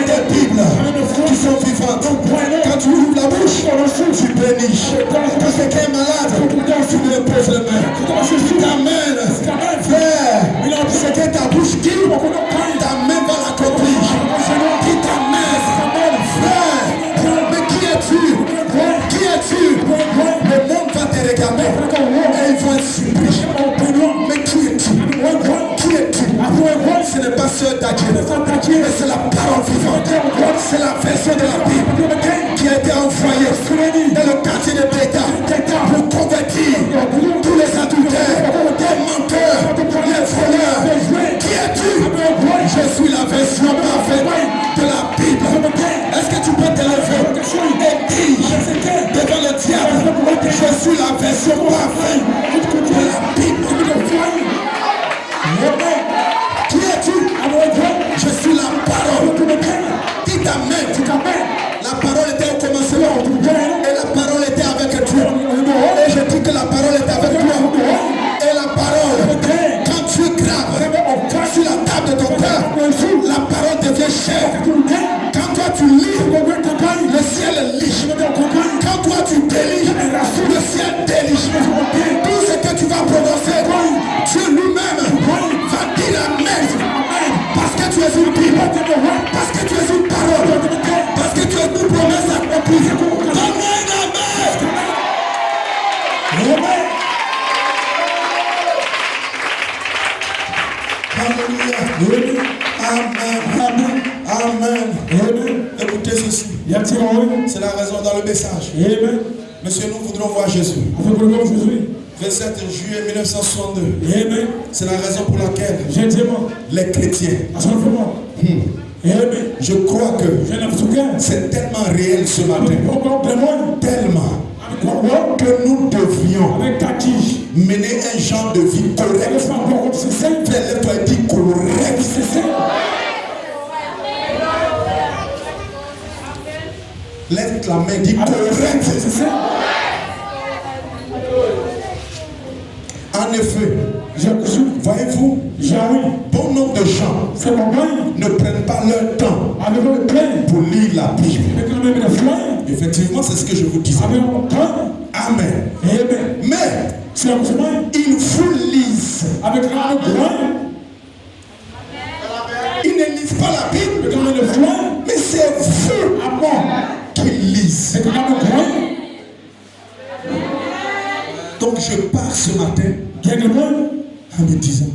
Des Bibles qui sont vivantes. Quand tu ouvres la bouche, tu bénis. Quand quelqu'un est malade, tu lui poses les mains. Amen. Frère, ce que ta bouche dit, ta main va l'accomplir. Dis Amen. Frère, mais qui es-tu? Qui es-tu? Le monde va te regarder et ils vont être surpris. Mais qui es-tu? Qui es-tu? Ce n'est pas ceux d'Adieu, mais c'est la parole vivante. C'est la version de la Bible qui a été envoyée dans le quartier de Beta pour convertir tous les adultères, les menteurs, les voleurs. Qui es-tu? Je suis la version parfaite de la Bible. Est-ce que tu peux te lever et dire devant le diable, je suis la version parfaite de la Bible? Qui es-tu? Je suis la parole. Dites Amen. La parole était au commencement et la parole était avec toi. Et je dis que la parole est avec toi. Et la parole, quand tu graves sur la table de ton cœur, la parole devient chère. Quand toi tu lis, le ciel lit. Quand toi tu déliges, le ciel délige. Tout ce que tu vas prononcer, Dieu lui-même va dire Amen. Parce que tu es une Bible, parce que tu es une parole, parce que tu es une promesse accomplie. Amen. Alléluia. Amen. Écoutez ceci. C'est la raison dans le message. Monsieur, nous voudrons voir Jésus. 27 juillet 1962. C'est la raison pour laquelle les chrétiens, je crois que c'est tellement réel ce matin, tellement que nous devions mener un genre de vie correct. Lève-toi et dis correct. Lève la main, dis correct. En effet, voyez-vous, bon nombre de gens ne prennent pas leur temps pour lire la Bible. Effectivement, c'est ce que je vous disais. Amen. Mais ils vous lisent. Ils ne lisent pas la Bible, mais c'est vous qui lisent. Donc je pars ce matin en me disant,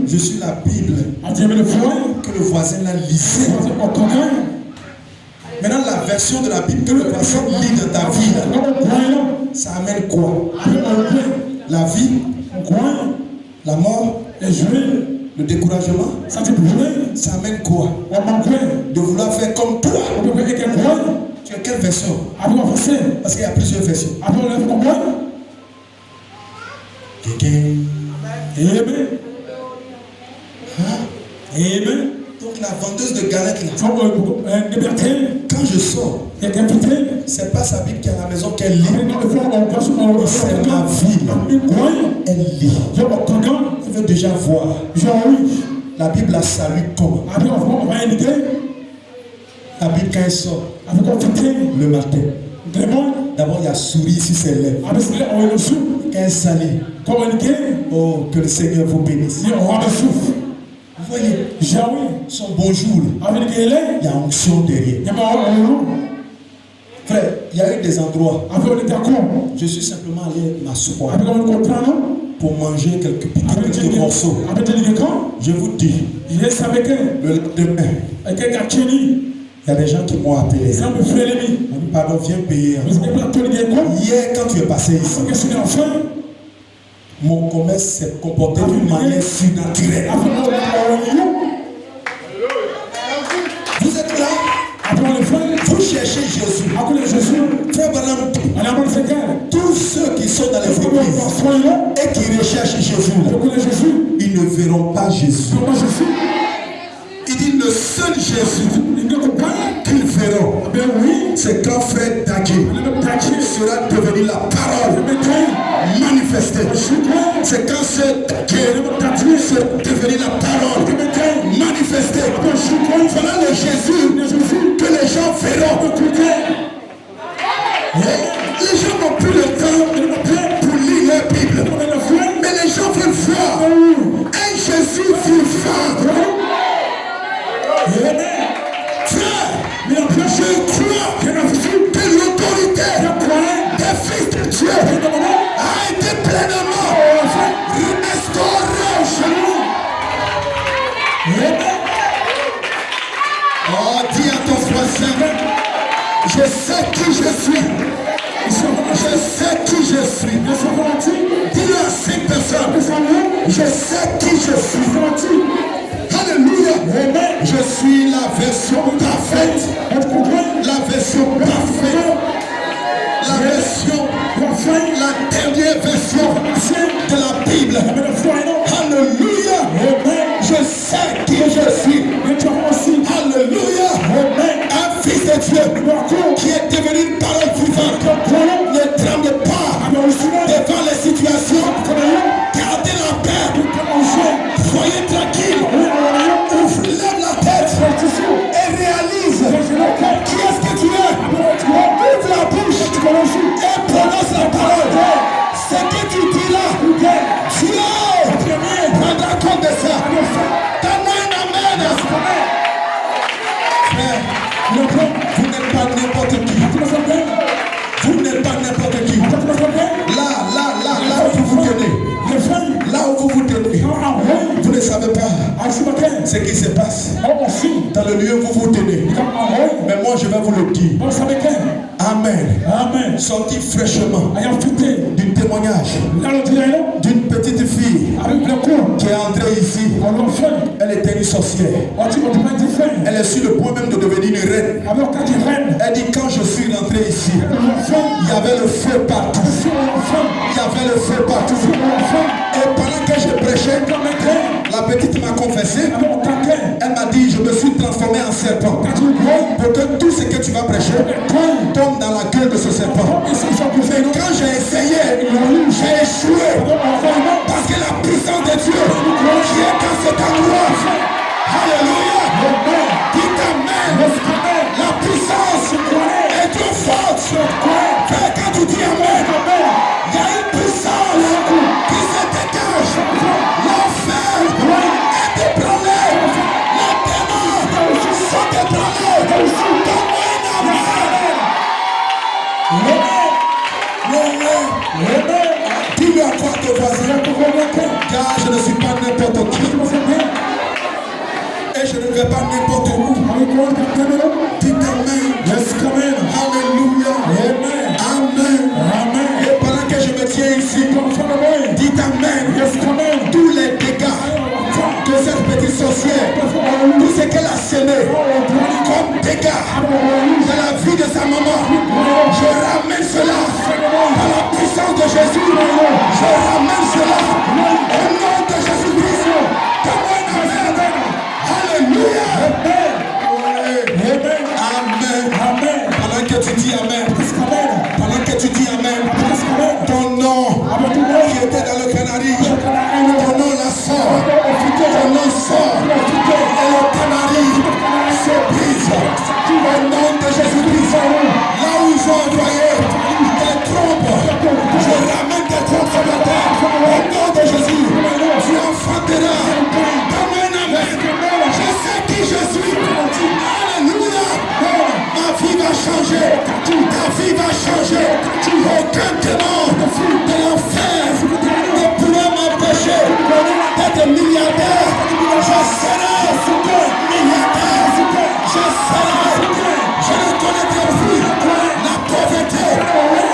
je suis la Bible que le voisin l'a lisée. Maintenant la version de la Bible que le voisin lit dans ta vie, ça amène quoi? La vie, la mort, le découragement. Ça amène quoi? De vouloir faire comme toi. Tu as quelle version? Parce qu'il y a plusieurs versions. Amen. Donc la vendeuse de galettes là, quand quand je sors, c'est pas sa Bible qui est à la maison qu'elle lit. C'est ma ville. Elle lit. Elle veut déjà voir. La Bible la salue comment? La Bible quand elle sort, le matin. D'abord il y a souris ici ses lèvres. Quand elle salue, oh que le Seigneur vous bénisse. Vous voyez, son bonjour, il y a onction derrière. Frère, il y a eu des endroits. Je suis simplement allé m'asseoir pour manger quelques morceaux. Je vous dis, le lendemain, il y a des gens qui m'ont appelé. Pardon, viens payer. Hier, quand tu es passé ici, mon commerce s'est comporté d'une manière surnaturelle. Vous êtes là? Vous cherchez Jésus. Frère Branham, tous ceux qui sont dans les églises et qui recherchent Jésus, ils ne verront pas Jésus. Il dit le seul Jésus qu'ils verront, c'est quand frère Dagé sera devenu la parole manifestée. C'est quand ce Dagé sera devenu la parole manifestée. Voilà le Jésus que les gens verront. Les gens n'ont plus le temps pour lire la Bible, mais les gens veulent voir un Jésus vivant. Frère, je crois que l'autorité des fils de Dieu a été pleinement restaurée chez nous. Oh, dis à ton voisin, je sais qui je suis. Je sais qui je suis. Dis-le à 5 personnes, je sais qui je suis. Alléluia. Je suis la version parfaite. La version parfaite. La dernière version de la Bible. Alléluia. Je sais qui je suis. Alléluia. Un fils de Dieu qui est devenu une parole vivante. Ne tremble pas devant les situations. Gardez la paix. Soyez tranquille. Lève la tête et réalise qui est-ce que tu es. Ouvre la bouche et prononce la parole. Ce que tu dis là, Dieu prendra compte de ça. Donne-moi un amen. Frère, vous n'êtes pas n'importe qui. Vous n'êtes pas n'importe qui. Là où vous vous tenez. Là où vous vous tenez. Vous ne savez pas ce qui se passe dans le lieu où vous vous tenez. Mais moi je vais vous le dire. Amen. Sorti fraîchement d'un témoignage d'une petite fille qui est entrée ici. Elle était une sorcière. Elle est sur le point même de devenir une reine. Elle dit quand je suis rentré ici, il y avait le feu partout. Et pendant que je prêchais, la petite m'a confessé. Elle m'a dit je me suis transformé en serpent. Pour que tout ce que tu vas prêcher tombe dans la gueule de ce serpent. Mais quand j'ai essayé, j'ai échoué. Parce que la puissance de Dieu qui est dans cet endroit. Alléluia. Dites amen. La puissance est trop forte. Frère, quand tu dis amen, il y a une puissance qui se dégage. L'enfer est ébranlé. Les démons sont ébranlés. Donne-moi une amen. Dis-le encore à tes voisins. Car je ne suis pas n'importe qui. Et je ne vais pas n'importe où. Dites amen. Alléluia. Amen. Et pendant que je me tiens ici, dites amen. Tous les dégâts de cette petite sorcière, tout ce qu'elle a semé comme dégâts dans la vie de sa maman, je ramène cela par la puissance de Jésus. Je ramène cela au nom de Jésus-Christ. Amen. Alléluia. Amen. canari. Ton nom la sort. Ton nom sort. Et le canari se brise. Au nom de Jésus-Christ. Là où ils ont envoyé des trompes, je ramène des trompes ce matin. Au nom de Jésus, tu enfanteras. Donne-moi un amen. Je sais qui je suis. Alléluia. Ma vie va changer. Ta vie va changer. Aucun démon de l'enfer ne pourra m'empêcher d'être milliardaire. Je serai milliardaire. Je serai. Je ne connaîtrai plus la pauvreté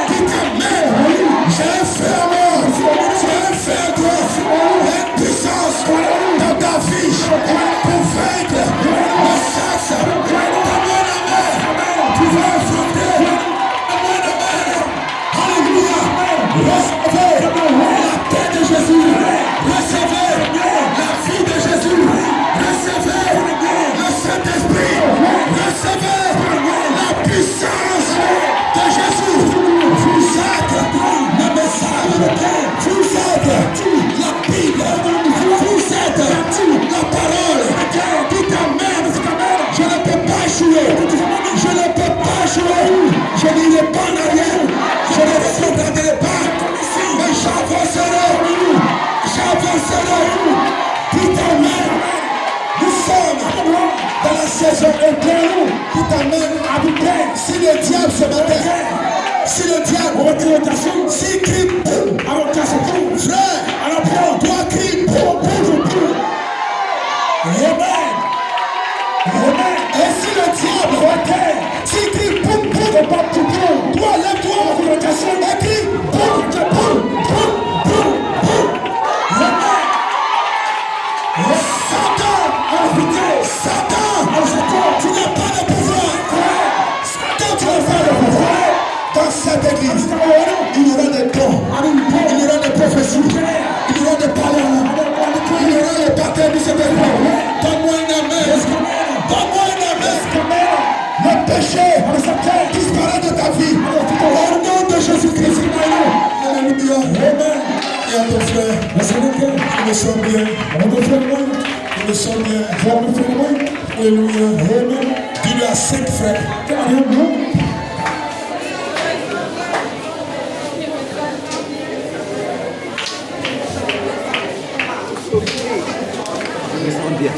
qui t'amène. J'ai un frère à moi. J'ai un frère à toi. Une puissance dans ta vie pour vaincre le sexe. Tu vas affronter. Alléluia. Recevez la paix de Jésus. Recevez la vie de Jésus. Recevez le Saint-Esprit. Recevez la puissance de Jésus. Vous êtes le message. Vous êtes la Bible. Vous êtes la parole qui t'amène. Je ne peux pas échouer. Je ne peux pas échouer. Je n'irai pas en arrière. Je ne regarderai pas. Mais j'avancerai. J'avancerai. Qui t'amène. Nous sommes dans la saison interne qui t'amène à habiter. Si le diable se matin, si le diable s'il crie boum, frère, alors toi crie boum, boum. Amen. Et si le diable s'il crie boum, boum, toi lève-toi et crie boum, boum, boum, boum, boum. Amen. Satan, tu n'as pas de pouvoir. Satan, tu n'as pas de pouvoir. Dans cette église, il y aura des dons, il y aura des prophéties, il y aura des paroles, il y aura les baptêmes du Saint-Esprit. Donne-moi un amen. Donne-moi un amen. Le péché disparaît de ta vie. Au nom de Jésus-Christ. Alléluia. Amen. Et à ton frère, je me sens bien. Je me sens bien. Alléluia. Amen. Dis-lui à 5 frères. Je me sens bien.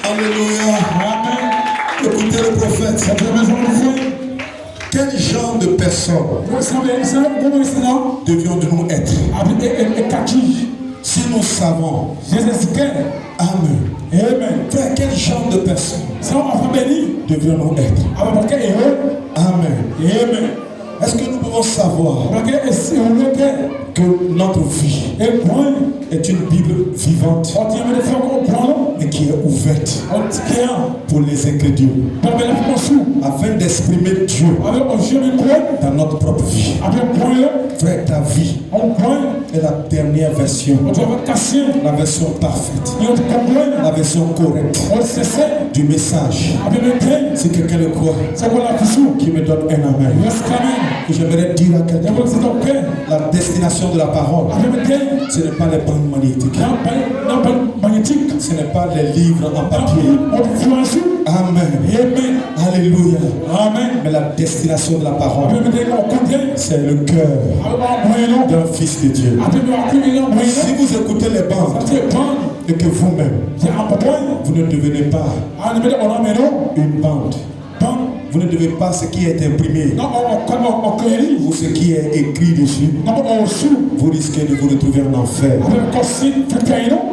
Alléluia. Écoutez le prophète. Quel genre de personnes devions-nous être si nous savons? Amen. Frère, quel genre de personnes devions-nous être? Amen. Est-ce que nous pouvons savoir que notre vie est une Bible vivante et qui est ouverte pour les ingrédients afin d'exprimer Dieu dans notre propre vie? Frère, ta vie est la dernière version, la version parfaite, la version correcte du message. Si quelqu'un le croit, qui me donne un amen. J'aimerais dire à quelqu'un, la destination de la parole, ce n'est pas les bandes magnétiques, ce n'est pas les livres en papier. Amen. Alléluia. Mais la destination de la parole, c'est le cœur. d'un fils de Dieu. Si vous écoutez les bandes et que vous-même, vous ne devenez pas une bande, vous ne devez pas ce qui est imprimé ou ce qui est écrit dessus. Vous risquez de vous retrouver en enfer.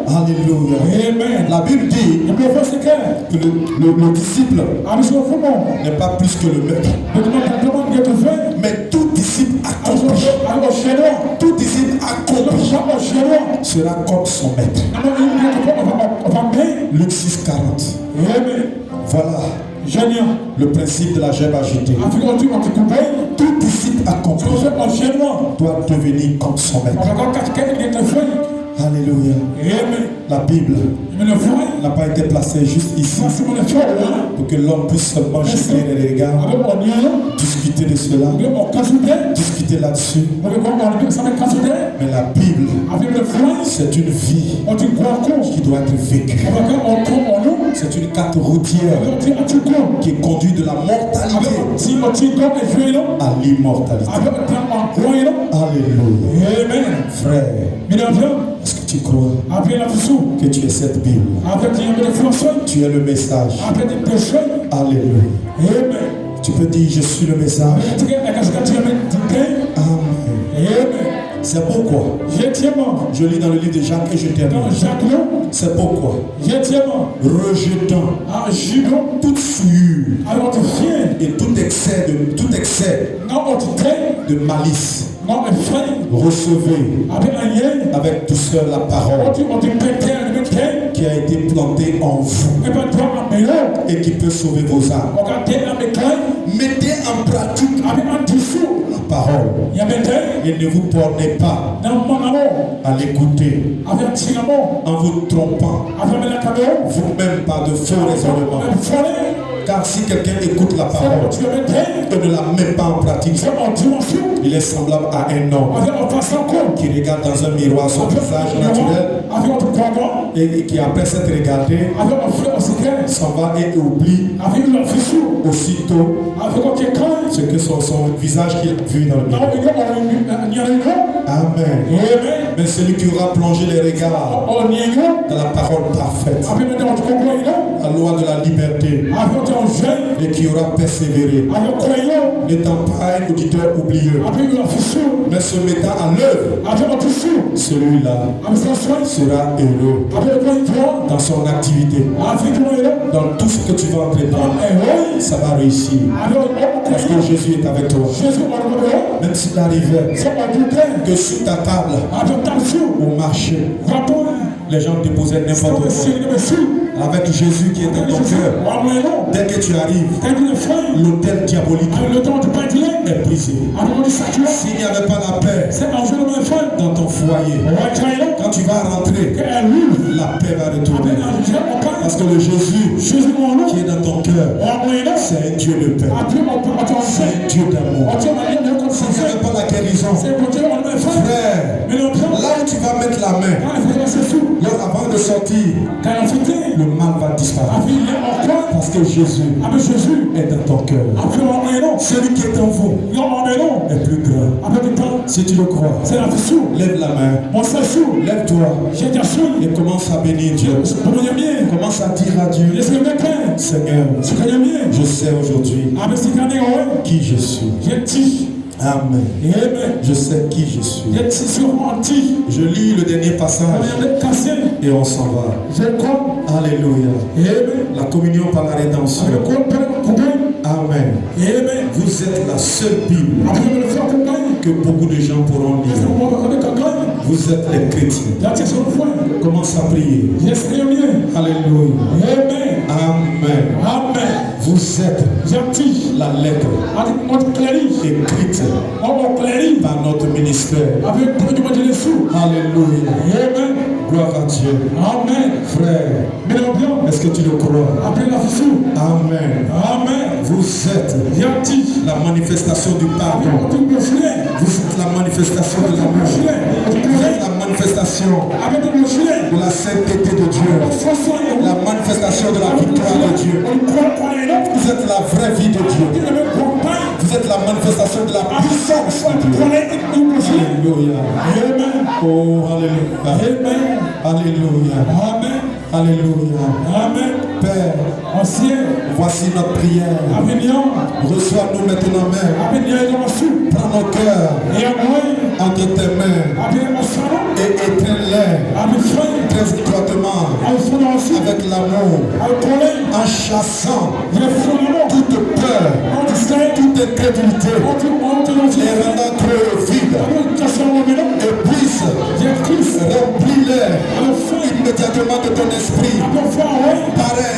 Alléluia. La Bible dit que le disciple n'est pas plus que le maître. Mais tout disciple accompli, tout disciple accompli sera comme son maître. Luc 6,40. Voilà le principe de la gemme agitée. Tout disciple accompli doit devenir comme son maître. Alléluia. La Bible n'a pas été placée juste ici pour que l'homme puisse seulement jeter les regards, discuter de cela, discuter là-dessus. Mais la Bible, c'est une vie qui doit être vécue. C'est une carte routière qui conduit de la mortalité à l'immortalité. Alléluia. Frère, est-ce que tu crois que tu es cette Bible? Tu es le message. Alléluia. Tu peux dire, je suis le message. Amen. C'est pourquoi je lis dans le livre de Jacques et je termine. C'est pourquoi, rejetant toute souillure et tout excès de malice, recevez avec douceur la parole qui a été plantée en vous et qui peut sauver vos âmes. Mettez en pratique la parole et ne vous bornez pas à l'écouter en vous trompant vous-même par de faux raisonnements. Car si quelqu'un écoute la parole et ne la met pas en pratique, il est semblable à un homme qui regarde dans un miroir son visage naturel et qui après s'être regardé s'en va et oublie aussitôt ce que son visage qu'il a vu dans le miroir. Amen. Mais celui qui aura plongé les regards dans la parole parfaite, la loi de la liberté, et qui aura persévéré, n'étant pas un auditeur oublieux, mais se mettant à l'œuvre, celui-là sera heureux dans son activité, dans tout ce que tu vas entreprendre. Ça va réussir parce que Jésus est avec toi. Même s'il arrivait que sur ta table au marché les gens te posaient n'importe quoi, avec Jésus qui est dans ton cœur, dès que tu arrives, l'autel diabolique est brisé. S'il n'y avait pas la paix dans ton foyer, quand tu vas rentrer, la paix va retourner. Parce que le Jésus qui est dans ton cœur, c'est un Dieu de paix, c'est un Dieu d'amour. S'il n'y avait pas la guérison, frère, là où tu vas mettre la main, avant de sortir, le mal va disparaître. Parce que Jésus est dans ton cœur. Celui qui est en vous est plus grand. Si tu le crois, lève la main, lève-toi et commence à bénir Dieu. Commence à dire à Dieu, Seigneur, je sais aujourd'hui qui je suis. Amen. Je sais qui je suis. Je lis le dernier passage et on s'en va. Alléluia. La communion par la rédemption. Amen. Vous êtes la seule Bible que beaucoup de gens pourront lire. Vous êtes les chrétiens. Commence à prier. Alléluia. Amen. Vous êtes la lettre écrite par notre ministère. Alléluia. Gloire à Dieu. Frère, est-ce que tu le crois? Amen. Vous êtes la manifestation du pardon. Vous êtes la manifestation de l'amour. Vous êtes la manifestation de la sainteté de Dieu. La manifestation de la victoire de Dieu. Vous êtes la vraie vie de Dieu. Vous êtes la manifestation de la puissance de Dieu. Alléluia. Amen. Oh, Alléluia. Amen. Alléluia. Amen. Alléluia. Amen. Père, Ancien. voici notre prière. Avignon. Reçois-nous maintenant, Mère. Prends nos cœurs entre tes mains et éteins-les très étroitement avec l'amour, en chassant toute peur, toute incrédulité, les rendant trop vides, et puisse remplir-les immédiatement de ton esprit, pareil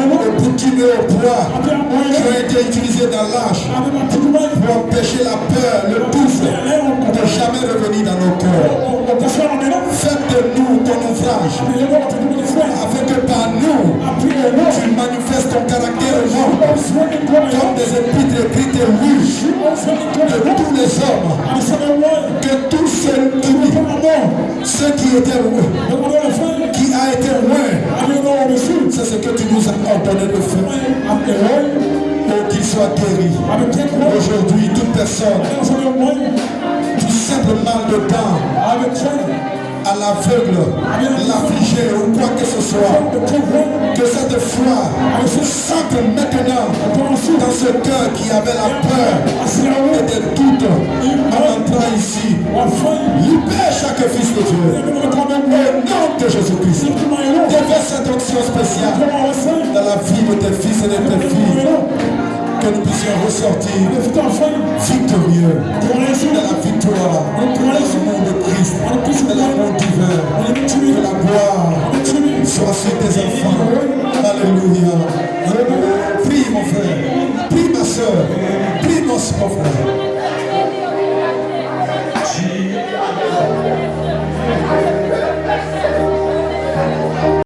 au bouquin et au poids qui ont été utilisés dans l'âge pour empêcher la peur, le doute de jamais revenir dans nos cœurs. Faites de nous ton ouvrage, afin que par nous, tu manifestes ton caractère au monde, comme des épîtres écrites et rouges de tous les hommes, que tous ceux qui étaient qui a été loin, c'est ce que tu nous as ordonné de faire. Pour qu'il soit guéri. Aujourd'hui, toute personne, tout simple mal de dents, à l'aveugle, l'affligé ou quoi que ce soit, que cette foi se sente maintenant dans ce cœur qui avait la peur et des doutes en entrant ici. Libère chaque fils de Dieu au nom de Jésus-Christ. Déverse cette onction spéciale dans la vie de tes fils et de tes filles, que nous puissions ressortir victorieux de la victoire, de l'amour de Christ, de l'amour divin, de la gloire soit sur tes enfants.